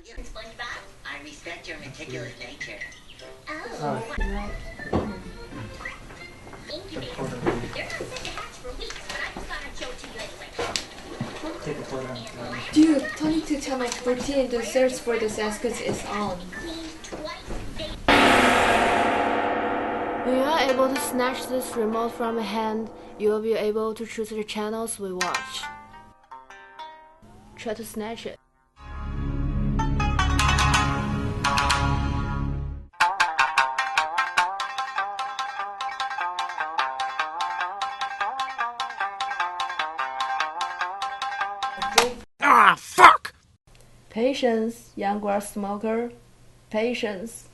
SpongeBob, I respect your meticulous nature. Oh. Incubator. They're not set to hatch for weeks, but I just thought I'd show it to you anyway. Take a photo. Dude, turning to channel 14, the search for the Saskats is on. When you are able to snatch this remote from a hand, you will be able to choose the channels we watch. Try to snatch it. Ah, fuck! Patience, young grass smoker. Patience.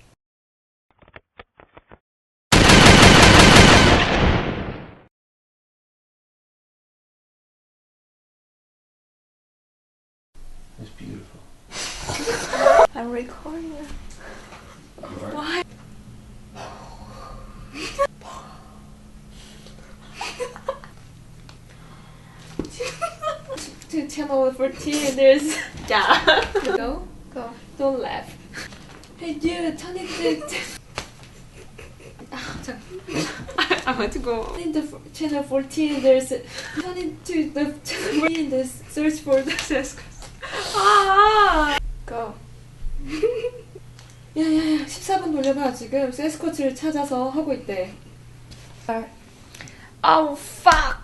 It's beautiful. I'm recording. Why? To channel 14, there's... Yeah. Go? Go. Don't laugh. Hey dude, turn it to... I want to go. In the channel 14, there's... Turn it to the channel 14, the search for the Saskats. 아! Go. 야야야, 14분 돌려봐. 지금 세스코츠를 찾아서 하고 있대. Oh fuck!